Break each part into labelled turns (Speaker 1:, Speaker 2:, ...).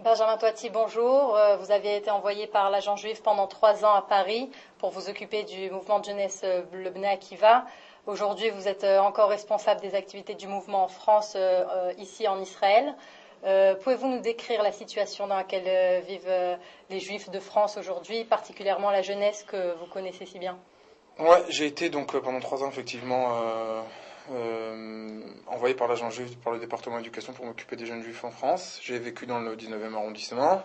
Speaker 1: Benjamin Toiti, bonjour. Vous avez été envoyé par l'agent juif pendant 3 ans à Paris pour vous occuper du mouvement de jeunesse le Bnei Akiva. Aujourd'hui, vous êtes encore responsable des activités du mouvement en France, ici en Israël. Pouvez-vous nous décrire la situation dans laquelle vivent les Juifs de France aujourd'hui, particulièrement la jeunesse que vous connaissez si bien?
Speaker 2: Ouais, j'ai été donc pendant 3 ans effectivement envoyé par l'agent juif par le département d'éducation pour m'occuper des jeunes juifs en France. J'ai vécu dans le 19e arrondissement.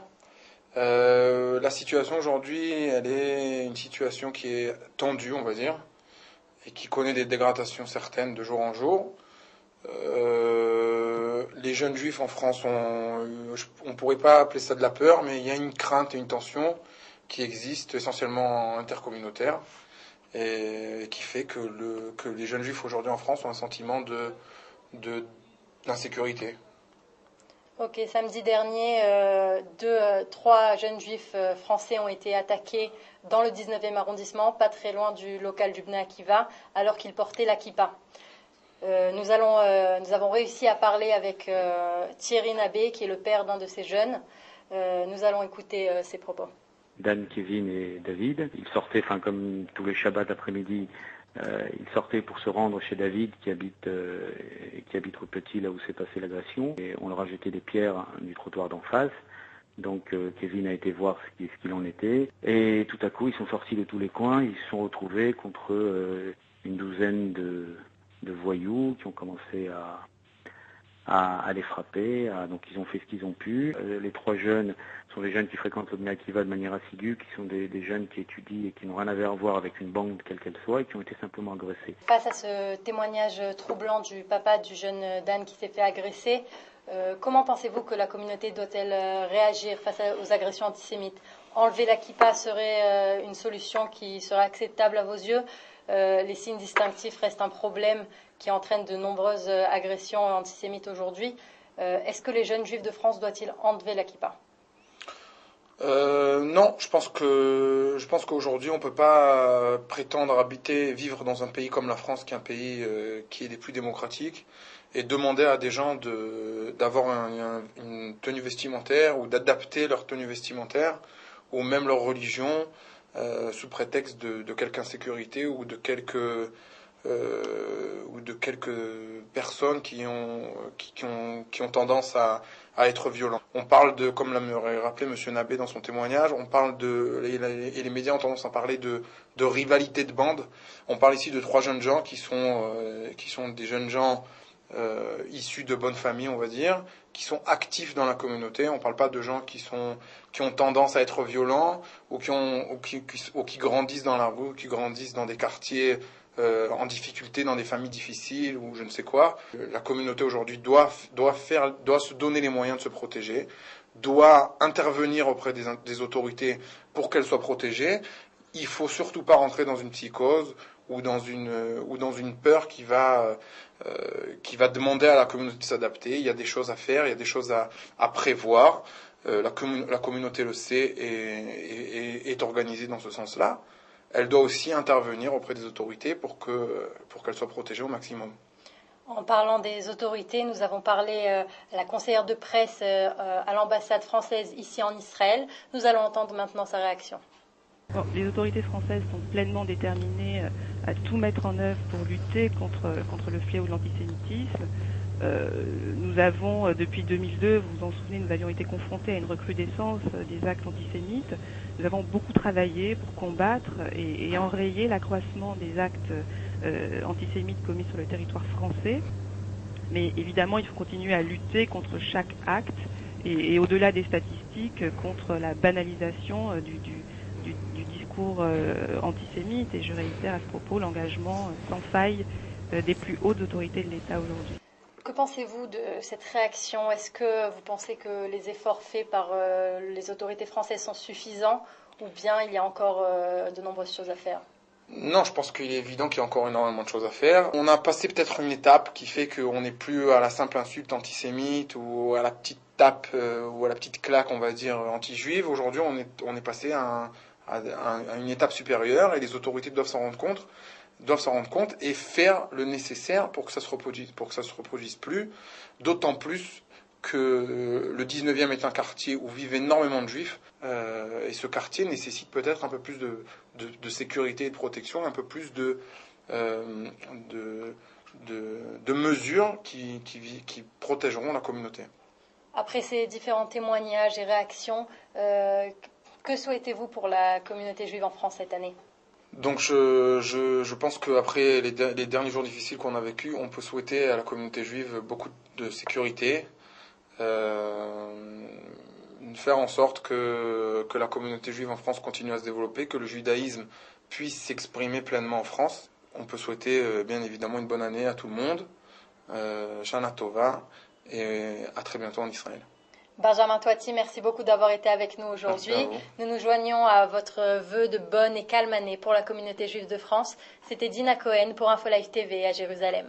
Speaker 2: La situation aujourd'hui, elle est une situation qui est tendue, on va dire, et qui connaît des dégradations certaines de jour en jour. Les jeunes juifs en France, on pourrait pas appeler ça de la peur, mais il y a une crainte et une tension qui existent essentiellement intercommunautaires et qui fait que les jeunes juifs aujourd'hui en France ont un sentiment d'insécurité.
Speaker 1: Ok, samedi dernier, trois jeunes juifs français ont été attaqués dans le 19e arrondissement, pas très loin du local du Bnei Akiva, alors qu'ils portaient la kippa. Nous avons réussi à parler avec Thierry Nabé, qui est le père d'un de ces jeunes. Nous allons écouter ses propos.
Speaker 3: Dan, Kevin et David, ils sortaient, comme tous les Shabbats après-midi, ils sortaient pour se rendre chez David qui habite au Petit, là où s'est passée l'agression, et on leur a jeté des pierres du trottoir d'en face. Donc Kevin a été voir ce qu'il en était, et tout à coup ils sont sortis de tous les coins, ils se sont retrouvés contre une douzaine de voyous qui ont commencé à les frapper. Donc ils ont fait ce qu'ils ont pu. Les 3 jeunes sont des jeunes qui fréquentent le Bnei Akiva de manière assidue, qui sont des jeunes qui étudient et qui n'ont rien à voir avec une bande quelle qu'elle soit et qui ont été simplement agressés.
Speaker 1: Face à ce témoignage troublant du papa du jeune Dan qui s'est fait agresser, comment pensez-vous que la communauté doit-elle réagir face aux agressions antisémites? Enlever la kippa serait une solution qui serait acceptable à vos yeux? Les signes distinctifs restent un problème qui entraîne de nombreuses agressions antisémites aujourd'hui. Est-ce que les jeunes juifs de France doivent-ils enlever la kippa?
Speaker 2: Non, je pense qu'aujourd'hui on peut pas prétendre vivre dans un pays comme la France, qui est un pays qui est des plus démocratiques, et demander à des gens d'avoir une tenue vestimentaire ou d'adapter leur tenue vestimentaire ou même leur religion sous prétexte de quelque insécurité ou de quelques personnes qui ont tendance à être violents. On parle comme l'a rappelé M. Nabé dans son témoignage, et les médias ont tendance à parler de rivalité de bande. On parle ici de 3 jeunes gens qui sont des jeunes gens issus de bonnes familles, on va dire, qui sont actifs dans la communauté. On ne parle pas de gens qui ont tendance à être violents ou qui grandissent dans la rue, qui grandissent dans des quartiers en difficulté, dans des familles difficiles ou je ne sais quoi. La communauté aujourd'hui doit se donner les moyens de se protéger, doit intervenir auprès des autorités pour qu'elles soient protégées. Il faut surtout pas rentrer dans une psychose ou dans une peur qui va demander à la communauté de s'adapter. Il y a des choses à faire, il y a des choses à prévoir. La communauté le sait et est organisée dans ce sens-là. Elle doit aussi intervenir auprès des autorités pour qu'elle soit protégée au maximum.
Speaker 1: En parlant des autorités, nous avons parlé à la conseillère de presse à l'ambassade française ici en Israël. Nous allons entendre maintenant sa réaction.
Speaker 4: Bon, les autorités françaises sont pleinement déterminées à tout mettre en œuvre pour lutter contre le fléau de l'antisémitisme. Nous avons, depuis 2002, vous vous en souvenez, nous avions été confrontés à une recrudescence des actes antisémites. Nous avons beaucoup travaillé pour combattre et enrayer l'accroissement des actes antisémites commis sur le territoire français. Mais évidemment, il faut continuer à lutter contre chaque acte et au-delà des statistiques, contre la banalisation du discours antisémite. Et je réitère à ce propos l'engagement sans faille des plus hautes autorités de l'État aujourd'hui.
Speaker 1: Que pensez-vous de cette réaction? Est-ce que vous pensez que les efforts faits par les autorités françaises sont suffisants ou bien il y a encore de nombreuses choses à faire?
Speaker 2: Non, je pense qu'il est évident qu'il y a encore énormément de choses à faire. On a passé peut-être une étape qui fait qu'on n'est plus à la simple insulte antisémite ou à la petite tape ou à la petite claque, on va dire, anti-juive. Aujourd'hui, on est passé à une étape supérieure et les autorités doivent s'en rendre compte et faire le nécessaire pour que ça se reproduise plus, d'autant plus que le 19e est un quartier où vivent énormément de juifs, et ce quartier nécessite peut-être un peu plus de sécurité et de protection, un peu plus de mesures qui protégeront la communauté.
Speaker 1: Après ces différents témoignages et réactions, que souhaitez-vous pour la communauté juive en France cette année ?
Speaker 2: Donc je pense qu'après les derniers jours difficiles qu'on a vécus, on peut souhaiter à la communauté juive beaucoup de sécurité, faire en sorte que la communauté juive en France continue à se développer, que le judaïsme puisse s'exprimer pleinement en France. On peut souhaiter bien évidemment une bonne année à tout le monde, Shana Tova, et à très bientôt en Israël.
Speaker 1: Benjamin Toiti, merci beaucoup d'avoir été avec nous aujourd'hui. Nous nous joignons à votre vœu de bonne et calme année pour la communauté juive de France. C'était Dina Cohen pour InfoLive TV à Jérusalem.